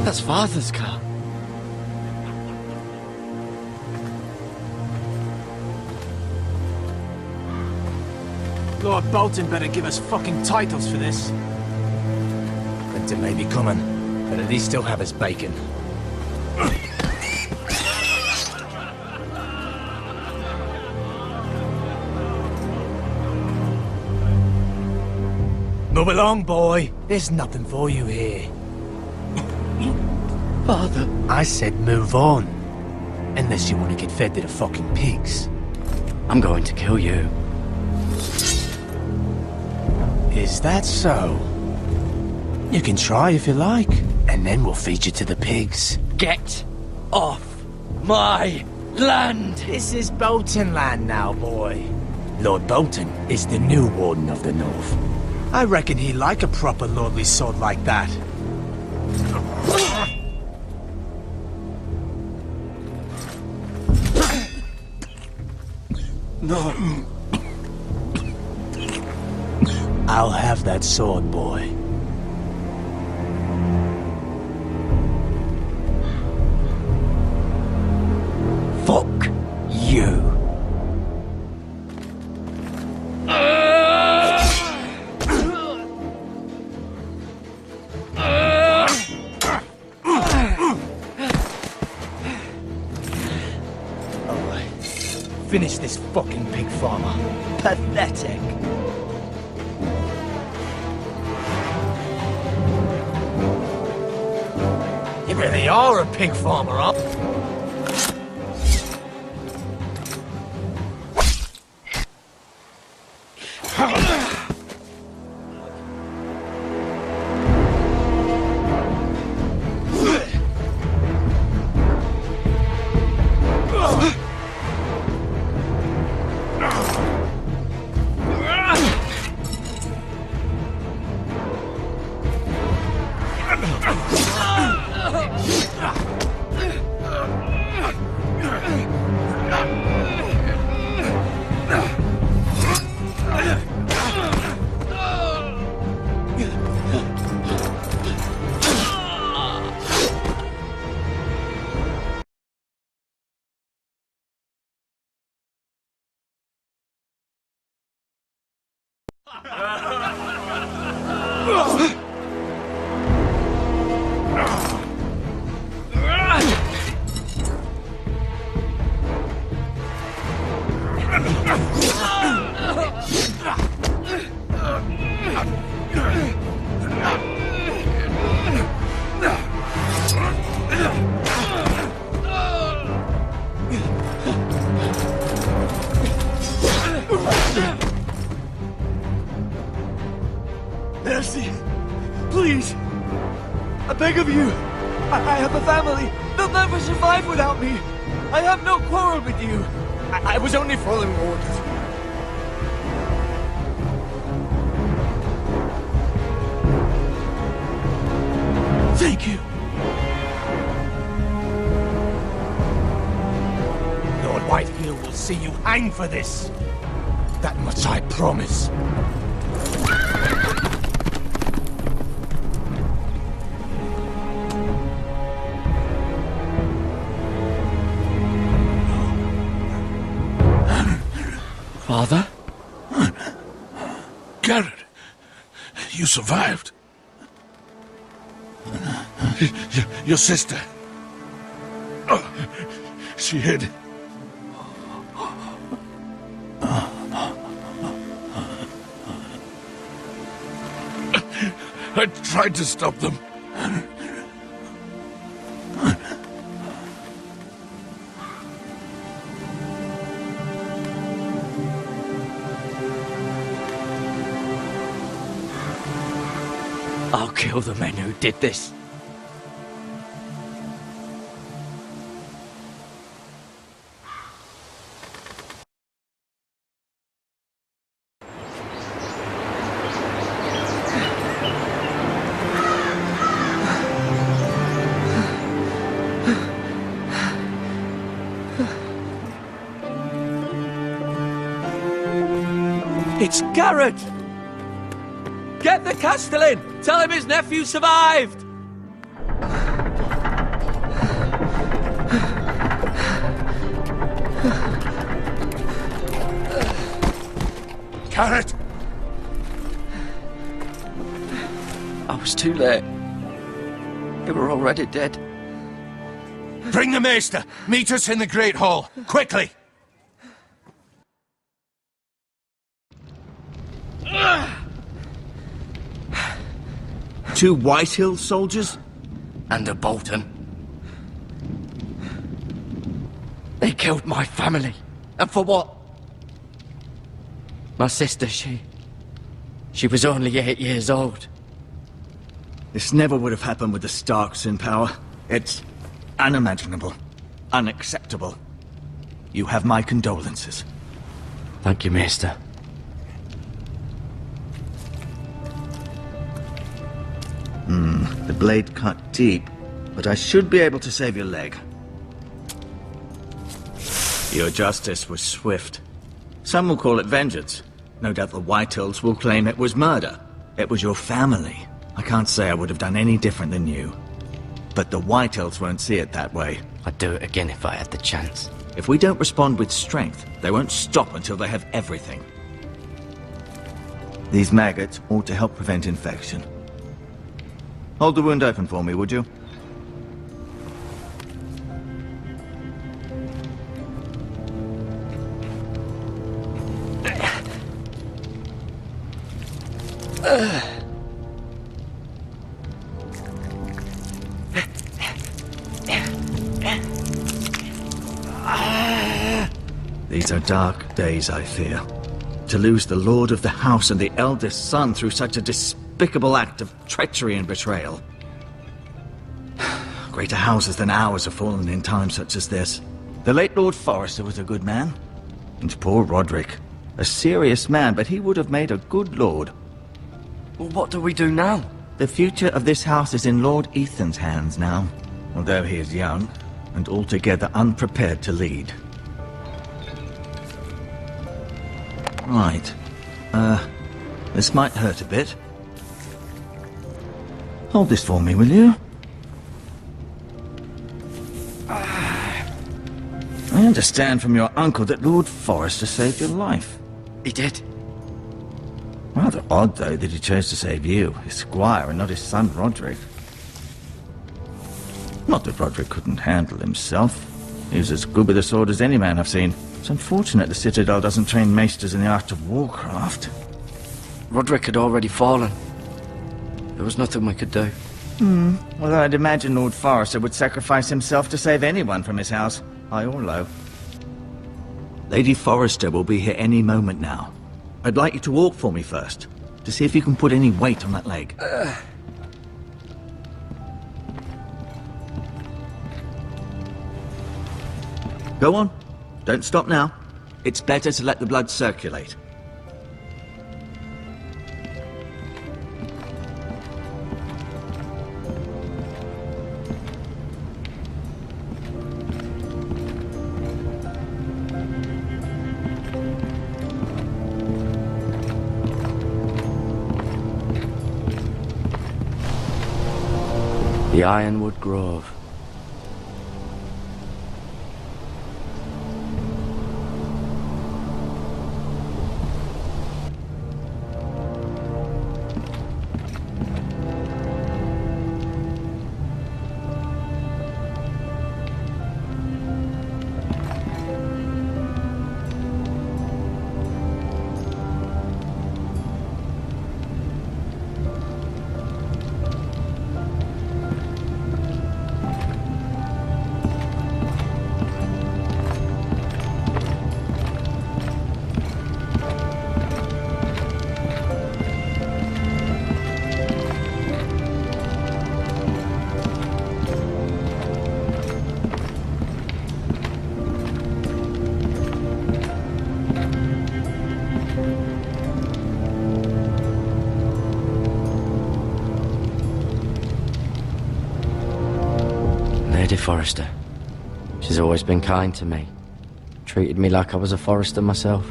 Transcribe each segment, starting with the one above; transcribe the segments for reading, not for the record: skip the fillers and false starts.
That's Father's car. Lord Bolton better give us fucking titles for this. Winter may be coming, but at least he'll have his bacon. Move along, boy. There's nothing for you here. Father. I said move on. Unless you want to get fed to the fucking pigs. I'm going to kill you. Is that so? You can try if you like, and then we'll feed you to the pigs. Get off my land! This is Bolton land now, boy. Lord Bolton is the new Warden of the North. I reckon he'd like a proper lordly sword like that. No. I'll have that sword, boy. Fuck you. Finish this fucking pig farmer. Pathetic. You really are a pig farmer, huh? Mercy! Please! I beg of you! I have a family! They'll never survive without me! I have no quarrel with you! I was only following orders. Thank you! Lord Whitefield will see you hang for this. That much I promise. Father? Garrett, you survived. Your sister. Oh, she hid. I tried to stop them. I'll kill the men who did this. It's Garrett! Get the Castellan! Tell him his nephew survived! Carrot! I was too late. They were already dead. Bring the maester! Meet us in the Great Hall! Quickly! Two Whitehill soldiers? And a Bolton. They killed my family. And for what? My sister, she was only 8 years old. This never would have happened with the Starks in power. It's unimaginable. Unacceptable. You have my condolences. Thank you, Maester. The blade cut deep, but I should be able to save your leg. Your justice was swift. Some will call it vengeance. No doubt the Whitehills will claim it was murder. It was your family. I can't say I would have done any different than you. But the Whitehills won't see it that way. I'd do it again if I had the chance. If we don't respond with strength, they won't stop until they have everything. These maggots ought to help prevent infection. Hold the wound open for me, would you? These are dark days, I fear. To lose the lord of the house and the eldest son through such a despicable act of treachery and betrayal. Greater houses than ours have fallen in times such as this. The late Lord Forrester was a good man. And poor Roderick. A serious man, but he would have made a good lord. Well, what do we do now? The future of this house is in Lord Ethan's hands now. Although he is young, and altogether unprepared to lead. Right. This might hurt a bit. Hold this for me, will you? I understand from your uncle that Lord Forrester saved your life. He did. Rather odd, though, that he chose to save you, his squire, and not his son Roderick. Not that Roderick couldn't handle himself. He was as good with a sword as any man I've seen. It's unfortunate the Citadel doesn't train maesters in the art of warcraft. Roderick had already fallen. There was nothing we could do. Although I'd imagine Lord Forrester would sacrifice himself to save anyone from his house, high or low. Lady Forrester will be here any moment now. I'd like you to walk for me first, to see if you can put any weight on that leg. Go on. Don't stop now. It's better to let the blood circulate. The Ironwood Grove. Lady Forrester. She's always been kind to me. Treated me like I was a Forrester myself.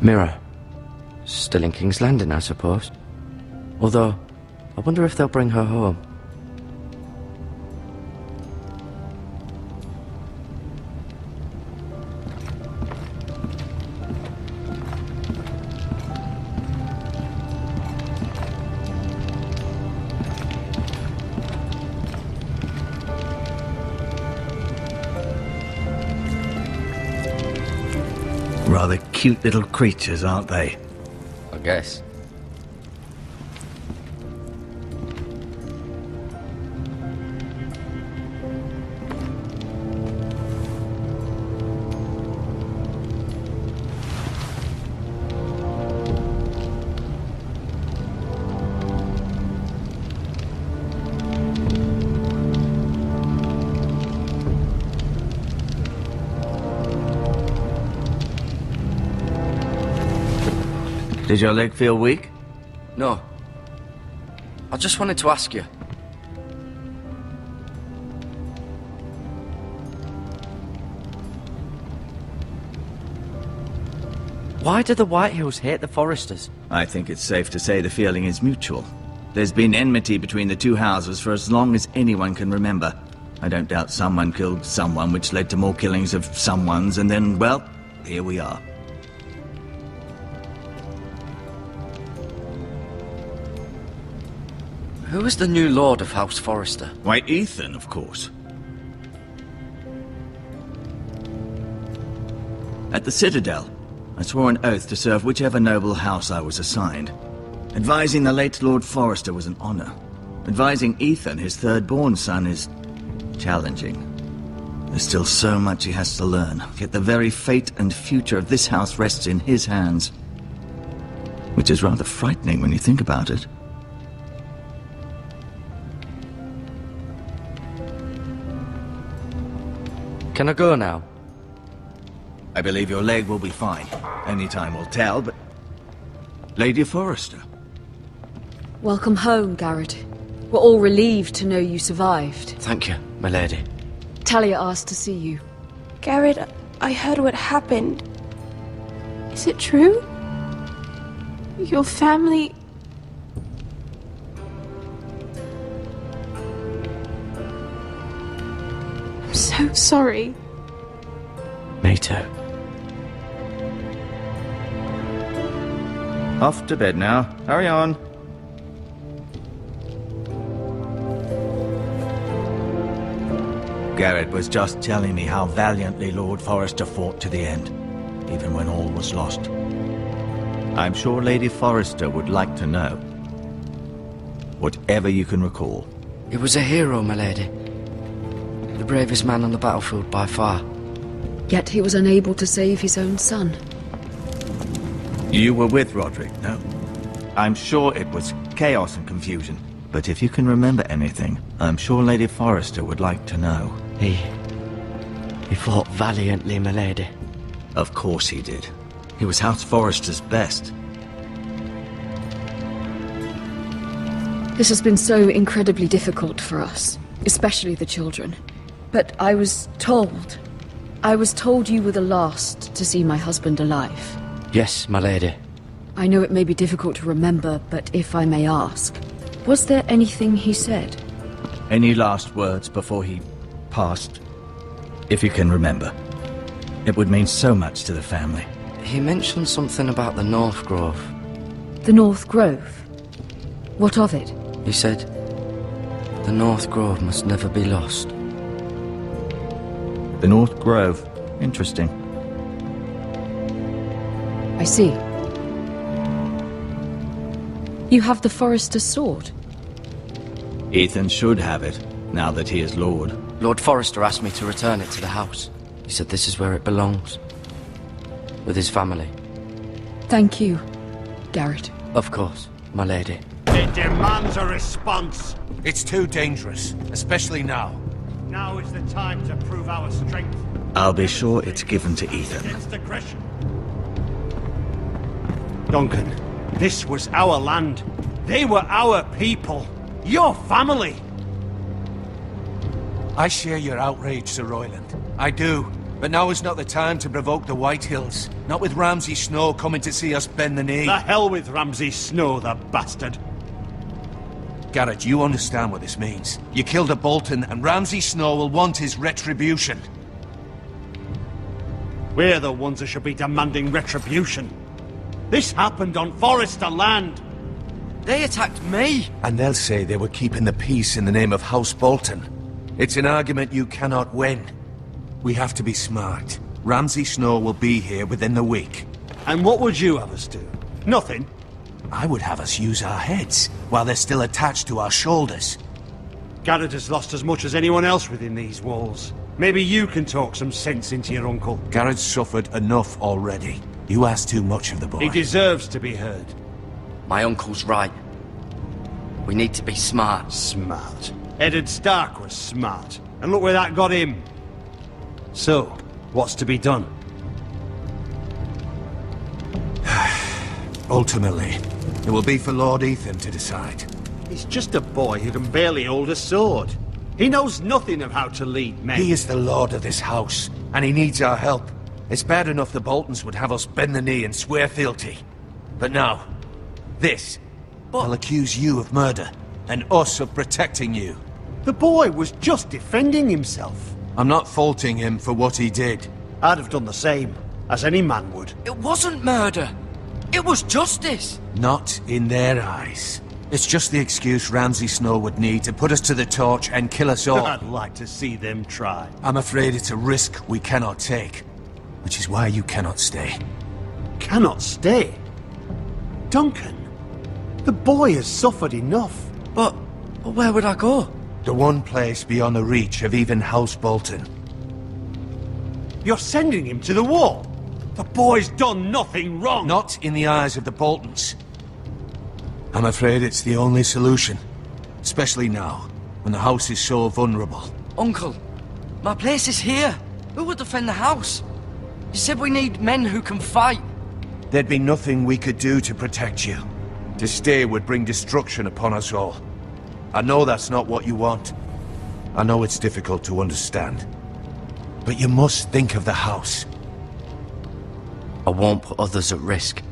Mirror. Still in King's Landing, I suppose. Although, I wonder if they'll bring her home. Rather cute little creatures, aren't they? I guess. Did your leg feel weak? No. I just wanted to ask you. Why do the Whitehills hate the Forresters? I think it's safe to say the feeling is mutual. There's been enmity between the two houses for as long as anyone can remember. I don't doubt someone killed someone, which led to more killings of someones, and then, well, here we are. Who is the new Lord of House Forrester? Why, Ethan, of course. At the Citadel, I swore an oath to serve whichever noble house I was assigned. Advising the late Lord Forrester was an honor. Advising Ethan, his third-born son, is challenging. There's still so much he has to learn, yet the very fate and future of this house rests in his hands. Which is rather frightening when you think about it. Can I go now? I believe your leg will be fine. Only time will tell, but... Lady Forrester. Welcome home, Garrett. We're all relieved to know you survived. Thank you, my lady. Talia asked to see you. Garrett, I heard what happened. Is it true? Your family... I'm so sorry. Me too. Off to bed now. Hurry on. Garrett was just telling me how valiantly Lord Forrester fought to the end, even when all was lost. I'm sure Lady Forrester would like to know. Whatever you can recall. He was a hero, my lady. The bravest man on the battlefield by far. Yet he was unable to save his own son. You were with Roderick, no? I'm sure it was chaos and confusion. But if you can remember anything, I'm sure Lady Forrester would like to know. He fought valiantly, my lady. Of course he did. He was House Forrester's best. This has been so incredibly difficult for us, especially the children. But I was told you were the last to see my husband alive. Yes, my lady. I know it may be difficult to remember, but if I may ask, was there anything he said? Any last words before he passed? If you can remember. It would mean so much to the family. He mentioned something about the North Grove. The North Grove? What of it? He said, the North Grove must never be lost. The North Grove. Interesting. I see. You have the Forrester's sword. Ethan should have it, now that he is Lord. Lord Forrester asked me to return it to the house. He said this is where it belongs. With his family. Thank you, Garrett. Of course, my lady. It demands a response. It's too dangerous, especially now. Now is the time to prove our strength. I'll be sure it's given to Ethan. Against aggression. Duncan, this was our land. They were our people. Your family. I share your outrage, Sir Royland. I do. But now is not the time to provoke the Whitehills. Not with Ramsay Snow coming to see us bend the knee. The hell with Ramsay Snow, the bastard. Garrett, you understand what this means. You killed a Bolton, and Ramsay Snow will want his retribution. We're the ones who should be demanding retribution. This happened on Forester land. They attacked me! And they'll say they were keeping the peace in the name of House Bolton. It's an argument you cannot win. We have to be smart. Ramsay Snow will be here within the week. And what would you have us do? Nothing. I would have us use our heads, while they're still attached to our shoulders. Garrett has lost as much as anyone else within these walls. Maybe you can talk some sense into your uncle. Garrett's suffered enough already. You ask too much of the boy. He deserves to be heard. My uncle's right. We need to be smart. Smart. Eddard Stark was smart. And look where that got him. So, what's to be done? Ultimately, it will be for Lord Ethan to decide. He's just a boy who can barely hold a sword. He knows nothing of how to lead men. He is the lord of this house, and he needs our help. It's bad enough the Boltons would have us bend the knee and swear fealty. But now, this. They'll accuse you of murder, and us of protecting you. The boy was just defending himself. I'm not faulting him for what he did. I'd have done the same, as any man would. It wasn't murder. It was justice. Not in their eyes. It's just the excuse Ramsay Snow would need to put us to the torch and kill us all. I'd like to see them try. I'm afraid it's a risk we cannot take, which is why you cannot stay. Cannot stay? Duncan, the boy has suffered enough. But where would I go? The one place beyond the reach of even House Bolton. You're sending him to the wall. The boy's done nothing wrong. Not in the eyes of the Boltons. I'm afraid it's the only solution. Especially now, when the house is so vulnerable. Uncle, my place is here. Who would defend the house? You said we need men who can fight. There'd be nothing we could do to protect you. To stay would bring destruction upon us all. I know that's not what you want. I know it's difficult to understand. But you must think of the house. I won't put others at risk.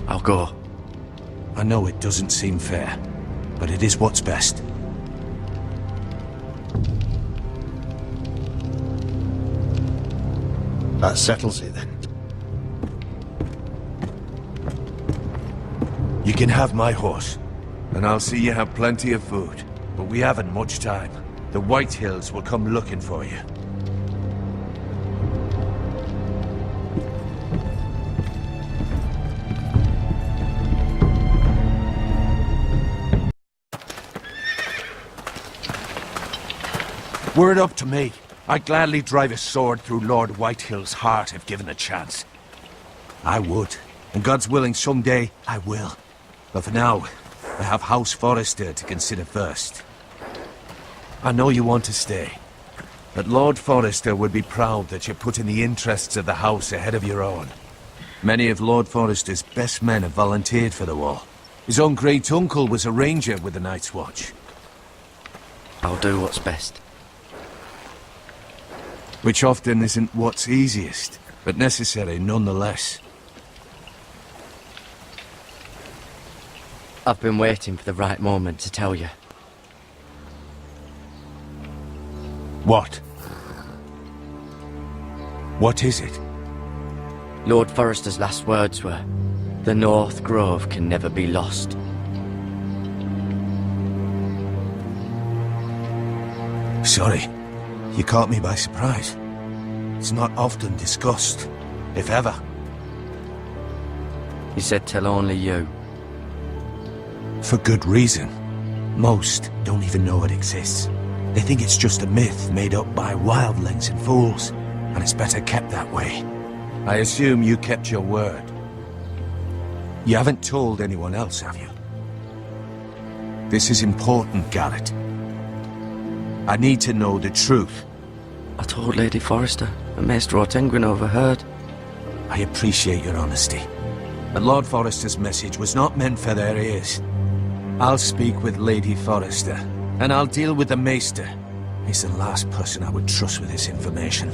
I'll go. I know it doesn't seem fair, but it is what's best. That settles it then. You can have my horse, and I'll see you have plenty of food. But we haven't much time. The Whitehills will come looking for you. Were it up to me, I'd gladly drive a sword through Lord Whitehill's heart if given a chance. I would, and God's willing someday I will. But for now, I have House Forester to consider first. I know you want to stay, but Lord Forester would be proud that you're putting the interests of the house ahead of your own. Many of Lord Forester's best men have volunteered for the war. His own great-uncle was a ranger with the Night's Watch. I'll do what's best. Which often isn't what's easiest, but necessary nonetheless. I've been waiting for the right moment to tell you. What? What is it? Lord Forester's last words were, "The North Grove can never be lost." Sorry, you caught me by surprise. It's not often discussed, if ever. He said tell only you. For good reason. Most don't even know it exists. They think it's just a myth made up by wildlings and fools, and it's better kept that way. I assume you kept your word. You haven't told anyone else, have you? This is important, Garrett. I need to know the truth. I told Lady Forrester, and Maester Ortengrin overheard. I appreciate your honesty. But Lord Forrester's message was not meant for their ears. I'll speak with Lady Forrester, and I'll deal with the Maester, He's the last person I would trust with this information.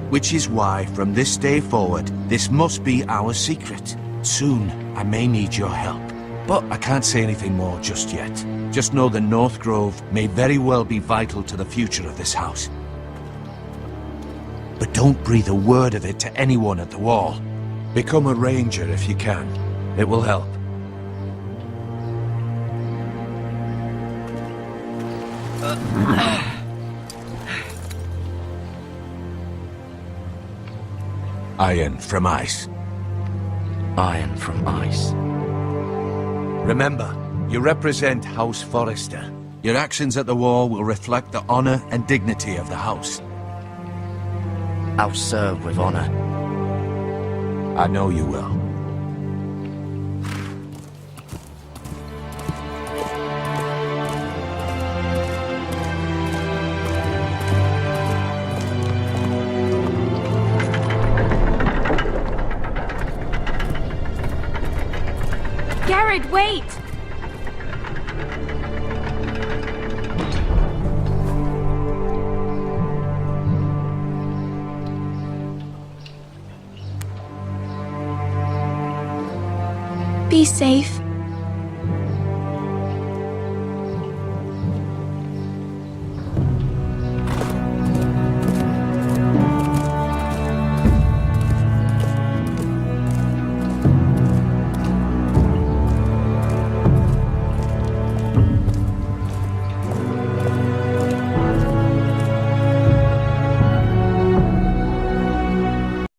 Which is why, from this day forward, this must be our secret. Soon, I may need your help. But I can't say anything more just yet. Just know that North Grove may very well be vital to the future of this house. But don't breathe a word of it to anyone at the wall. Become a ranger if you can. It will help. Iron from ice. Iron from ice. Remember, you represent House Forrester. Your actions at the wall will reflect the honor and dignity of the house. I'll serve with honor. I know you will. Garrett, wait! Be safe.